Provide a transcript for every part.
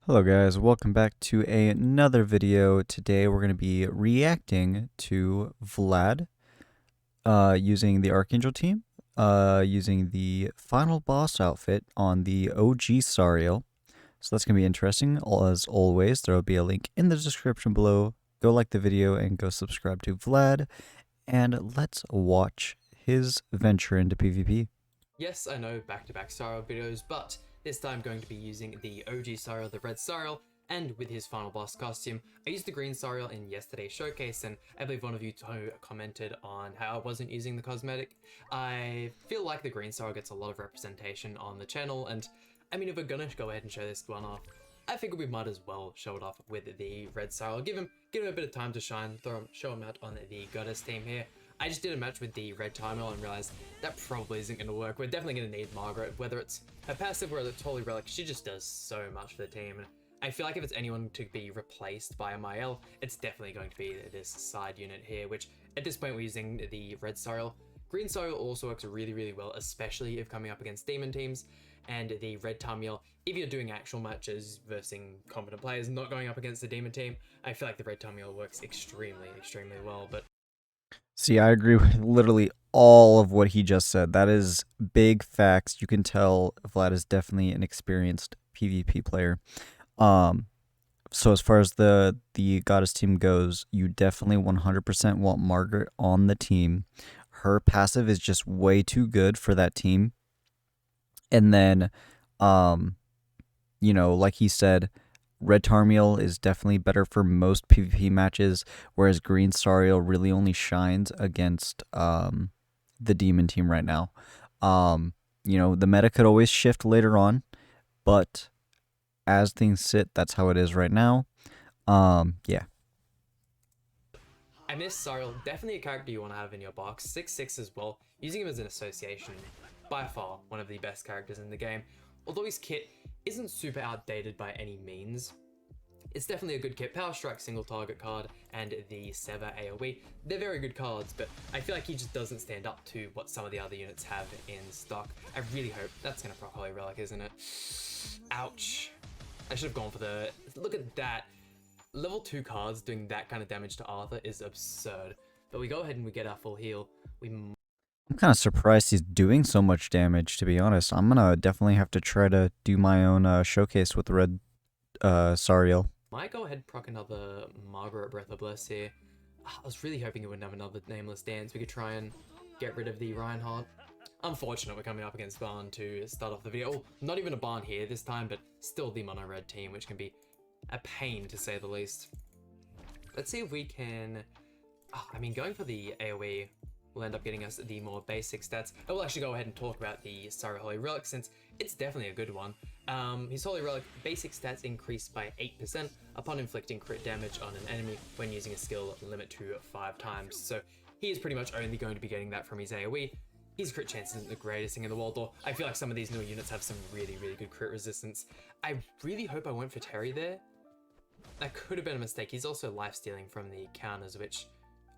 Hello guys, welcome back to another video. Today we're going to be reacting to Vlad using the Archangel team, using the final boss outfit on the OG Sariel. So that's going to be interesting. As always, there will be a link in the description below. Go like the video and go subscribe to Vlad, and let's watch his venture into PvP. Yes, I know, back-to-back Sariel videos, but this time I'm going to be using the OG Sariel, the red Sariel, and with his final boss costume. I used the green Sariel in yesterday's showcase, and I believe one of you commented on how I wasn't using the cosmetic. I feel like the green Sariel gets a lot of representation on the channel, and I mean, if we're gonna go ahead and show this one off, I figure we might as well show it off with the red Sariel. Give him a bit of time to shine, show him out on the Goddess team here. I just did a match with the red timer and realized that probably isn't going to work. We're definitely going to need Margaret, whether it's her passive or it's Holy Relic. She just does so much for the team. And I feel like if it's anyone to be replaced by a Mael, it's definitely going to be this side unit here, which at this point we're using the red Sariel. Green Sariel also works really, really well, especially if coming up against demon teams. And the red Tamiel, if you're doing actual matches versus competent players, not going up against the demon team, I feel like the red Tamiel works extremely, extremely well. But See, I agree with literally all of what he just said. That is big facts. You can tell Vlad is definitely an experienced PvP player. Um, so as far as the Goddess team goes, you definitely 100% want Margaret on the team. Her passive is just way too good for that team. And then, like he said, Red Tarmiel is definitely better for most PvP matches, whereas Green Sariel really only shines against the Demon team right now. The meta could always shift later on, but as things sit, that's how it is right now. Yeah. I miss Sariel, definitely a character you want to have in your box. 6/6 as well, using him as an association, by far one of the best characters in the game. Although his kit isn't super outdated by any means, it's definitely a good kit. Power Strike single target card and the Sever AoE, they're very good cards, but I feel like he just doesn't stand up to what some of the other units have in stock. I really hope that's going to proc Holy Relic, isn't it? Ouch. I should have gone for the... Look at that. Level 2 cards doing that kind of damage to Arthur is absurd. But we go ahead and we get our full heal. I'm kind of surprised he's doing so much damage, to be honest. I'm going to definitely have to try to do my own showcase with the red Sariel. Might go ahead and proc another Margaret Breath of Bliss here. I was really hoping it wouldn't have another Nameless Dance. We could try and get rid of the Reinhardt. Unfortunate we're coming up against Barn to start off the video. Oh, not even a Barn here this time, but still the mono red team, which can be a pain to say the least. Let's see if we can... going for the AoE will end up getting us the more basic stats. I will actually go ahead and talk about the Sariel Holy Relic since it's definitely a good one. His Holy Relic basic stats increase by 8% upon inflicting crit damage on an enemy when using a skill limit to 5 times. So he is pretty much only going to be getting that from his AoE. His crit chance isn't the greatest thing in the world, though. I feel like some of these newer units have some really, really good crit resistance. I really hope I went for Terry there. That could have been a mistake. He's also life-stealing from the counters, which...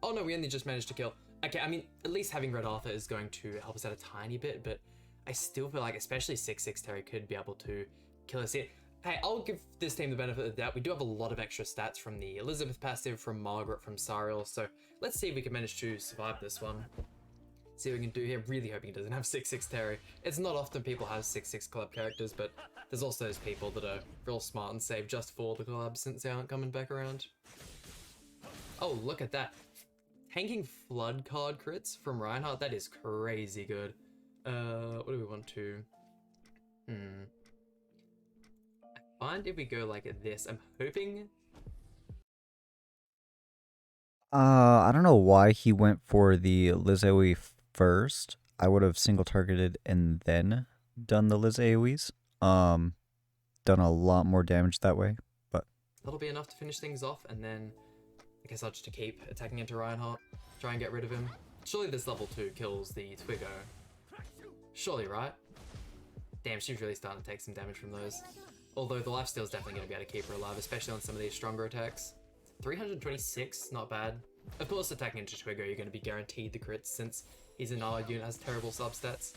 Oh no, we only just managed to kill. Okay, I mean, at least having Red Arthur is going to help us out a tiny bit, but I still feel like, especially 6/6 Terry could be able to kill us here. Hey, I'll give this team the benefit of the doubt. We do have a lot of extra stats from the Elizabeth passive, from Margaret, from Sariel, so let's see if we can manage to survive this one. See what we can do here. Really hoping he doesn't have 6/6 Terry. It's not often people have 6/6 collab characters, but there's also those people that are real smart and save just for the collab since they aren't coming back around. Oh, look at that. Tanking Flood card crits from Reinhardt, that is crazy good. What do we want to... I find if we go like this, I'm hoping... I don't know why he went for the Liz AoE first. I would have single targeted and then done the Liz AoEs. Done a lot more damage that way, but that'll be enough to finish things off, and then I guess I'll just keep attacking into Reinhardt, try and get rid of him. Surely this level 2 kills the Twiggo. Surely, right? Damn, she's really starting to take some damage from those. Although the lifesteal is definitely going to be able to keep her alive, especially on some of these stronger attacks. 326, not bad. Of course, attacking into Twiggo, you're going to be guaranteed the crits since he's an allied unit, has terrible substats.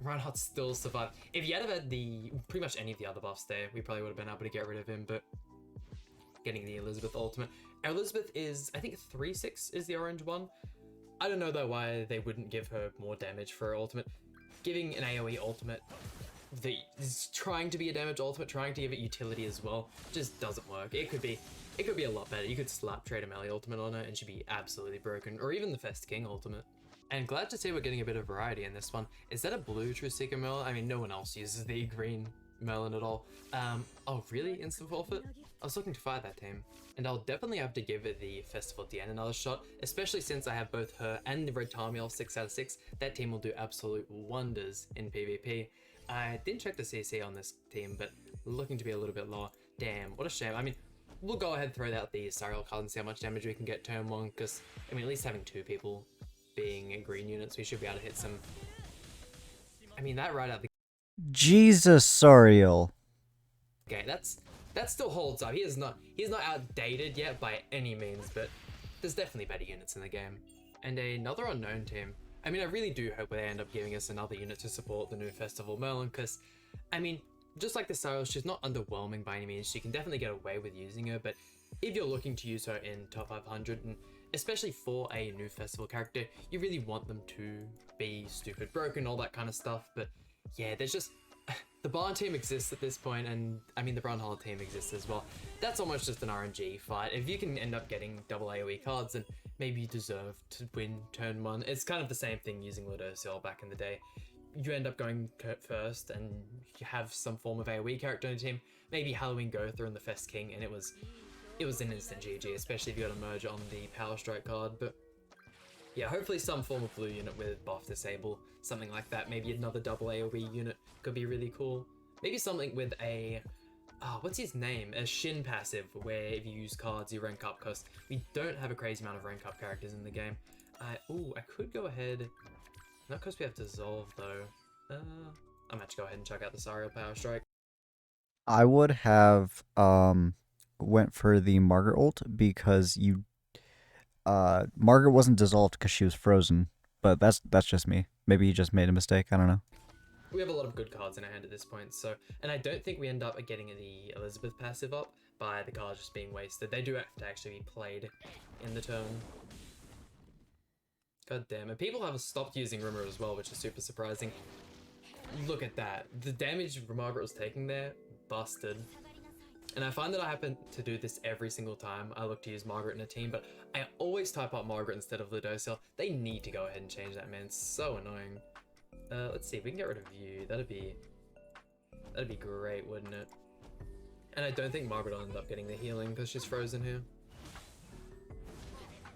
Reinhardt still survived. If he had had the pretty much any of the other buffs there, we probably would have been able to get rid of him, but getting the Elizabeth ultimate. Our Elizabeth is, I think 3-6 is the orange one. I don't know though why they wouldn't give her more damage for her ultimate. Giving an AoE ultimate that is trying to be a damage ultimate, trying to give it utility as well, just doesn't work. It could be a lot better. You could slap trade a melee ultimate on her and she'd be absolutely broken, or even the Fest King ultimate. And glad to see we're getting a bit of variety in this one. Is that a blue True Seeker Merlin? I mean, no one else uses the green Merlin at all. Oh really? Instant forfeit? I was looking to fire that team. And I'll definitely have to give it the Festival at the end another shot, especially since I have both her and the Red Tarmiel 6 out of 6. That team will do absolute wonders in PvP. I didn't check the CC on this team, but looking to be a little bit lower. Damn, what a shame. I mean, we'll go ahead and throw out the Sariel card and see how much damage we can get turn 1, because, I mean, at least having 2 people being green units, we should be able to hit some... I mean, that right out the... Jesus, Sariel. Okay, that still holds up. He's not outdated yet by any means, but there's definitely better units in the game. And another unknown team. I mean, I really do hope they end up giving us another unit to support the new Festival Merlin, because, I mean, just like the Sariel, she's not underwhelming by any means. She can definitely get away with using her, but if you're looking to use her in top 500, and especially for a new Festival character, you really want them to be stupid broken, all that kind of stuff. But yeah, there's just... The Barn team exists at this point, and I mean the Bronholler team exists as well. That's almost just an RNG fight. If you can end up getting double AoE cards, then maybe you deserve to win turn 1. It's kind of the same thing using Ludociel back in the day. You end up going first, and you have some form of AoE character on your team. Maybe Halloween Gotha and the Fest King, and it was an instant GG, especially if you got a merge on the Power Strike card. But yeah, hopefully some form of blue unit with buff disable, something like that. Maybe another double AoE unit could be really cool. Maybe something with a, what's his name? A Shin passive, where if you use cards, you rank up, because we don't have a crazy amount of rank up characters in the game. Ooh, I could go ahead, not because we have Dissolve though. I might go ahead and check out the Sariel Power Strike. I would have went for the Margaret ult because Margaret wasn't dissolved because she was frozen, but that's just me. Maybe you just made a mistake. I don't know. We have a lot of good cards in our hand at this point, so, and I don't think we end up getting the Elizabeth passive up by the cards just being wasted. They do have to actually be played in the turn. God damn it. People have stopped using Rimmer as well, which is super surprising. Look at that. The damage Margaret was taking there, busted. And I find that I happen to do this every single time I look to use Margaret in a team, but I always type up Margaret instead of Ludociel. They need to go ahead and change that, man. It's so annoying. Let's see if we can get rid of you. That'd be great, wouldn't it? And I don't think Margaret will end up getting the healing because she's frozen here.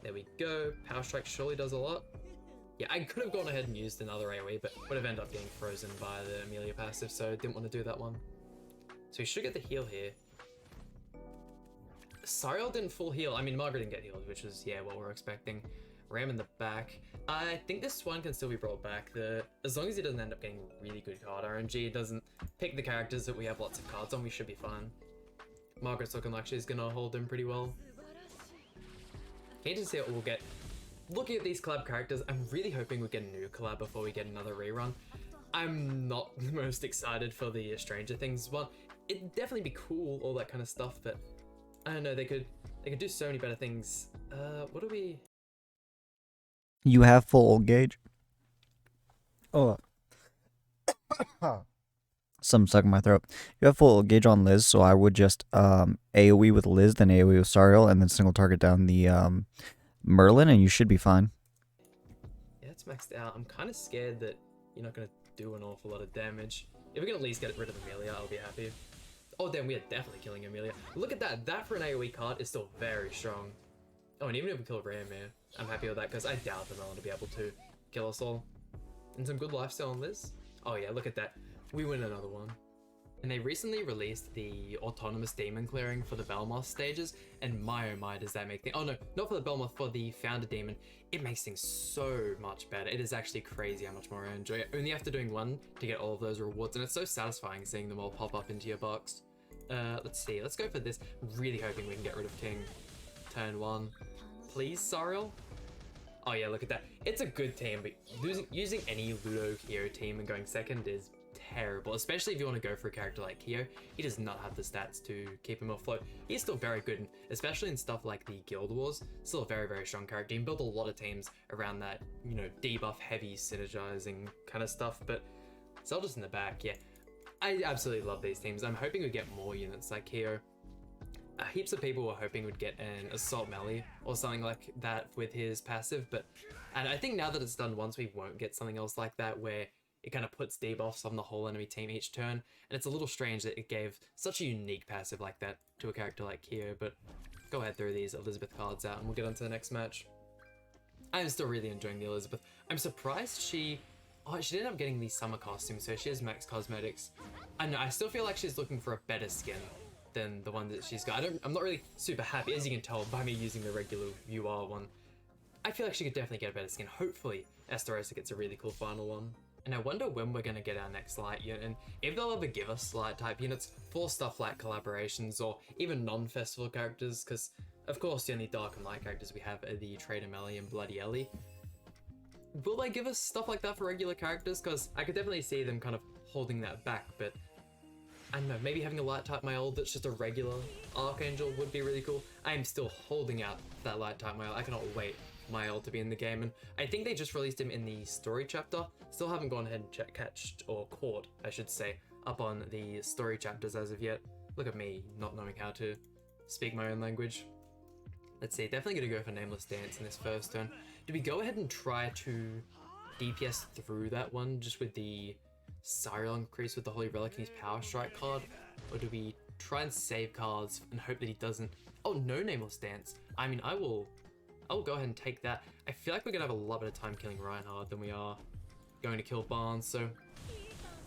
There we go. Power Strike surely does a lot. Yeah, I could have gone ahead and used another AoE, but would have ended up getting frozen by the Amelia passive, so didn't want to do that one. So we should get the heal here. Sariel didn't full heal. I mean, Margaret didn't get healed, which is, yeah, what we're expecting. Ram in the back. I think this one can still be brought back. As long as he doesn't end up getting really good card RNG, it doesn't pick the characters that we have lots of cards on, we should be fine. Margaret's looking like she's gonna hold him pretty well. Can't just see what we'll get. Looking at these collab characters, I'm really hoping we get a new collab before we get another rerun. I'm not the most excited for the Stranger Things one. It'd definitely be cool, all that kind of stuff, but I don't know, they could do so many better things. What do we... You have full ult gauge? Oh. Some stuck in my throat. You have full ult gauge on Liz, so I would just AoE with Liz, then AoE with Sariel, and then single target down the Merlin, and you should be fine. Yeah, it's maxed out. I'm kind of scared that you're not going to do an awful lot of damage. If we can at least get rid of Amelia, I'll be happy. Oh damn, we are definitely killing Amelia. Look at that. That for an AoE card is still very strong. Oh, and even if we kill Ram here, I'm happy with that because I doubt the Merlin to be able to kill us all. And some good lifesteal on Liz. Oh yeah, look at that. We win another one. And they recently released the autonomous demon clearing for the Belmoth stages, and my oh my does that make things... Oh no, not for the Belmoth, for the Founder Demon. It makes things so much better. It is actually crazy how much more I enjoy it. Only after doing one to get all of those rewards, and it's so satisfying seeing them all pop up into your box. Let's see, let's go for this. Really hoping we can get rid of King. Turn 1. Please, Sariel? Oh yeah, look at that. It's a good team, but using any Ludo Kyo team and going second is terrible, especially if you want to go for a character like Kyo. He does not have the stats to keep him afloat. He's still very good, especially in stuff like the Guild Wars. Still a very, very strong character. He built a lot of teams around that, you know, debuff heavy synergizing kind of stuff, but Zelda's in the back, yeah. I absolutely love these teams. I'm hoping we get more units like Kyo. Heaps of people were hoping we'd get an Assault Melee or something like that with his passive, and I think now that it's done once, we won't get something else like that where it kind of puts debuffs on the whole enemy team each turn, and it's a little strange that it gave such a unique passive like that to a character like Kyo, but go ahead, throw these Elizabeth cards out and we'll get on to the next match. I'm still really enjoying the Elizabeth. I'm surprised she didn't end up getting the summer costume, so she has max cosmetics. I still feel like she's looking for a better skin than the one that she's got. I'm not really super happy, as you can tell by me using the regular UR one. I feel like she could definitely get a better skin. Hopefully, Esterosa gets a really cool final one. And I wonder when we're going to get our next light unit, and if they'll ever give us light type units for stuff like collaborations or even non-festival characters, because of course the only dark and light characters we have are the Trader Melly and Bloody Ellie. Will they give us stuff like that for regular characters? Because I could definitely see them kind of holding that back, but I don't know, maybe having a light type Mael that's just a regular Archangel would be really cool. I am still holding out that light type Mael. I cannot wait for Mael to be in the game, and I think they just released him in the story chapter. Still haven't gone ahead and catched, or caught, I should say, up on the story chapters as of yet. Look at me not knowing how to speak my own language. Let's see, definitely gonna go for Nameless Dance in this first turn. Do we go ahead and try to DPS through that one just with the Sariel increase with the Holy Relic and his Power Strike card? Or do we try and save cards and hope that he doesn't? Oh, no Nameless Dance. I mean, I will go ahead and take that. I feel like we're gonna have a lot better time killing Reinhardt than we are going to kill Barnes, so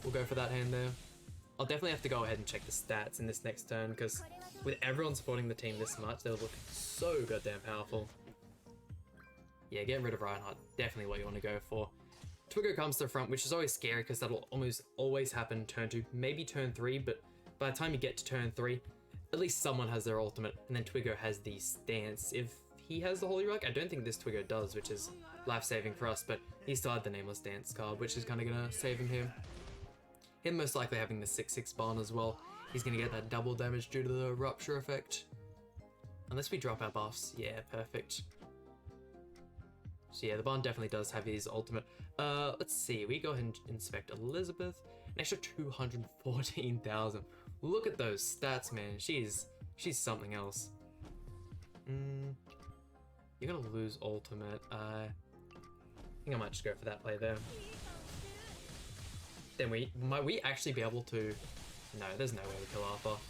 we'll go for that hand there. I'll definitely have to go ahead and check the stats in this next turn, because with everyone supporting the team this much, they'll look so goddamn powerful. Yeah, getting rid of Reinhardt, definitely what you want to go for. Twiggo comes to the front, which is always scary because that'll almost always happen turn 2, maybe turn 3, but by the time you get to turn 3, at least someone has their ultimate, and then Twiggo has the stance. If he has the Holy Relic, I don't think this Twiggo does, which is life-saving for us, but he still had the Nameless Dance card, which is kind of going to save him here. Him most likely having the 6/6 Barn as well. He's going to get that double damage due to the Rupture effect. Unless we drop our buffs. Yeah, perfect. So yeah, the Barn definitely does have his ultimate. Let's see, we go ahead and inspect Elizabeth. An extra 214,000. Look at those stats, man. She's something else. You're gonna lose ultimate. I think I might just go for that play there. Then might we actually be able to? No, there's no way to kill Arthur.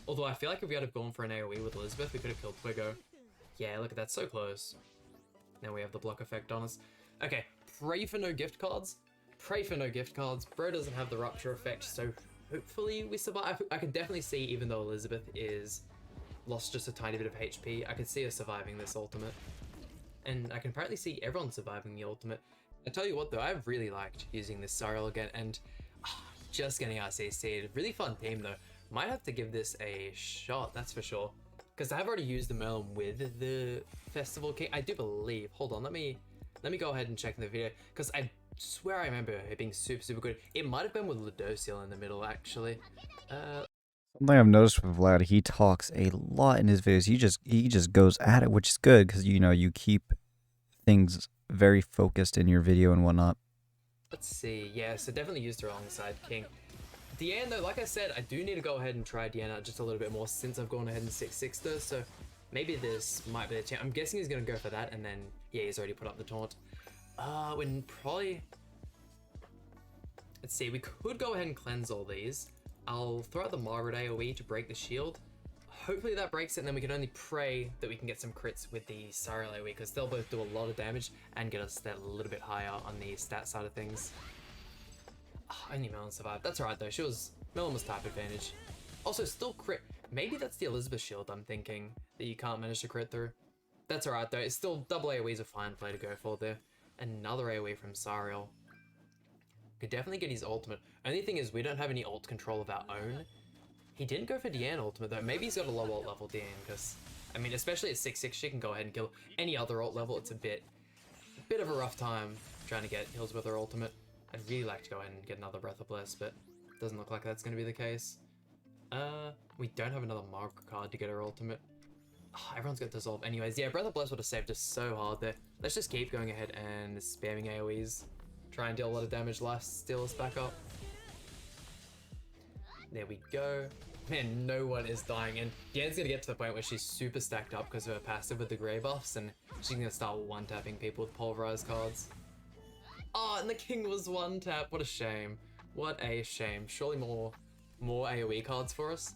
Although I feel like if we had have gone for an AoE with Elizabeth, we could have killed Twiggo. Yeah, look at that, so close. Now we have the block effect on us. Okay, pray for no gift cards. Pray for no gift cards. Bro doesn't have the Rupture effect, so hopefully we survive. I can definitely see, even though Elizabeth is lost just a tiny bit of HP, I could see her surviving this ultimate. And I can apparently see everyone surviving the ultimate. I tell you what though, I've really liked using this Sariel again, and just getting RCC'd. Really fun team though. Might have to give this a shot, that's for sure. Because I've already used the Merlin with the Festival King, I do believe. Hold on, let me go ahead and check in the video, because I swear I remember it being super good. It might have been with Ludociel in the middle, actually. Something I've noticed with Vlad, he talks a lot in his videos. He just goes at it, which is good because you keep things very focused in your video and whatnot. Let's see. Yeah, so definitely used her alongside King. Deanne though, like I said, I do need to go ahead and try Deanne out just a little bit more since I've gone ahead and 6/6'd her, so maybe this might be the chance. I'm guessing he's gonna go for that, and then yeah, he's already put up the taunt. When probably, let's see, we could go ahead and cleanse all these. I'll throw out the Margaret AoE to break the shield. Hopefully that breaks it, and then we can only pray that we can get some crits with the Sariel AoE, because they'll both do a lot of damage and get us that little bit higher on the stat side of things. Only Melon survived. That's alright though, Melon was type advantage. Also, still crit. Maybe that's the Elizabeth shield I'm thinking that you can't manage to crit through. That's alright though, it's still double AoE is a fine play to go for there. Another AoE from Sariel. Could definitely get his ultimate. Only thing is we don't have any ult control of our own. He didn't go for Deanne ultimate though. Maybe he's got a low ult level Deanne, because I mean, especially at 6/6 she can go ahead and kill any other ult level. It's a bit bit of a rough time trying to get heals with her ultimate. I'd really like to go ahead and get another Breath of Bliss, but doesn't look like that's going to be the case. We don't have another Margaret card to get her ultimate. Oh, everyone's got Dissolve anyways. Yeah, Breath of Bliss would have saved us so hard there. Let's just keep going ahead and spamming AoEs. Try and deal a lot of damage, life steal us back up. There we go. Man, no one is dying, and Diane's gonna get to the point where she's super stacked up because of her passive with the grey buffs, and she's gonna start one-tapping people with pulverized cards. Oh, and the king was one-tap. What a shame. What a shame. Surely more AoE cards for us.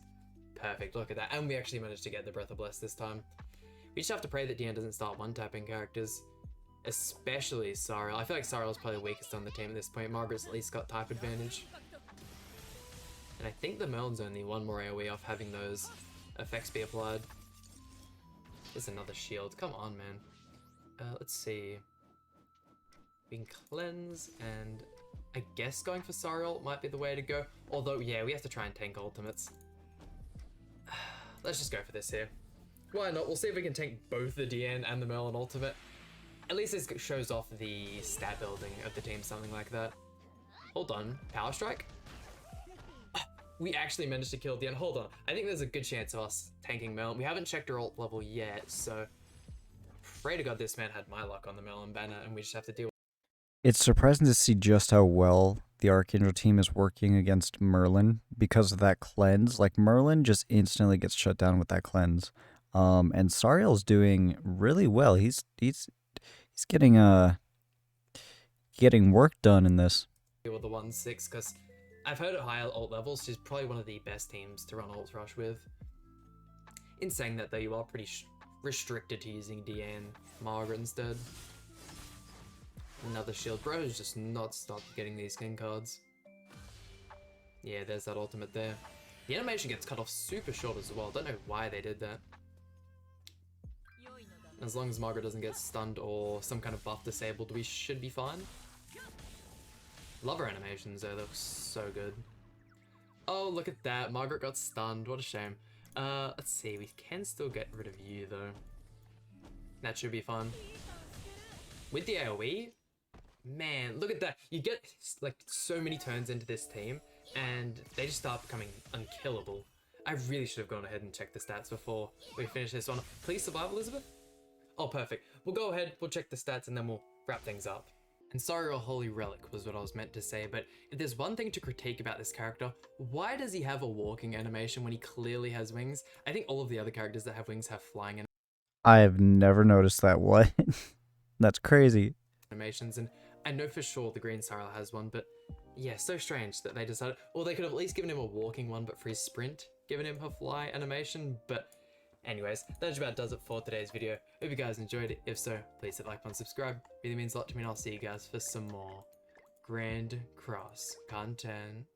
Perfect, look at that. And we actually managed to get the Breath of Bliss this time. We just have to pray that Diane doesn't start one-tapping characters. Especially Sariel. I feel like Sariel's probably the weakest on the team at this point. Margaret's at least got type advantage. And I think the Merlin's only one more AoE off having those effects be applied. There's another shield. Come on, man. Let's see. We can cleanse, and I guess going for Sariel might be the way to go. Although, yeah, we have to try and tank ultimates. Let's just go for this here. Why not? We'll see if we can tank both the DN and the Merlin ultimate. At least this shows off the stat building of the team, something like that. Hold on. Power Strike? We actually managed to kill DN. Hold on. I think there's a good chance of us tanking Merlin. We haven't checked her ult level yet, so pray to God this man had my luck on the Merlin banner, and we just have to deal with it. It's surprising to see just how well the Archangel team is working against Merlin because of that cleanse. Like, Merlin just instantly gets shut down with that cleanse. And Sariel's doing really well. He's getting work done in this. With the 1-6, because I've heard at higher ult levels, she's probably one of the best teams to run ult rush with. In saying that, though, you are pretty restricted to using Diane Margaret instead. Another shield. Bro has just not stopped getting these king cards. Yeah, there's that ultimate there. The animation gets cut off super short as well. Don't know why they did that. As long as Margaret doesn't get stunned or some kind of buff disabled, we should be fine. Love her animations though, they look so good. Oh, look at that. Margaret got stunned. What a shame. Let's see. We can still get rid of you though. That should be fun. With the AoE, man, look at that. You get like so many turns into this team and they just start becoming unkillable. I really should have gone ahead and checked the stats before we finish this one. Please survive, Elizabeth. Oh, perfect. We'll go ahead, we'll check the stats, and then we'll wrap things up. And Sariel Holy Relic was what I was meant to say, but if there's one thing to critique about this character, why does he have a walking animation when he clearly has wings? I think all of the other characters that have wings have flying I have never noticed that. What? That's crazy. animations, and I know for sure the green Sariel has one, but yeah, so strange that they decided, or they could have at least given him a walking one, but for his sprint, given him a fly animation. But anyways, that just about does it for today's video. Hope you guys enjoyed it. If so, please hit like and subscribe. Really means a lot to me, and I'll see you guys for some more Grand Cross content.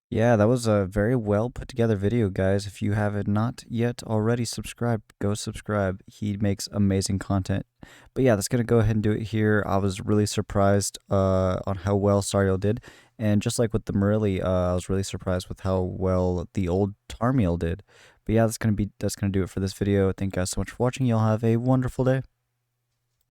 Yeah, that was a very well put together video, guys. If you have not yet already subscribed, go subscribe. He makes amazing content. But yeah, that's going to go ahead and do it here. I was really surprised on how well Sariel did. And just like with the Merilli, I was really surprised with how well the old Tarmiel did. But yeah, that's gonna do it for this video. Thank you guys so much for watching. Y'all have a wonderful day.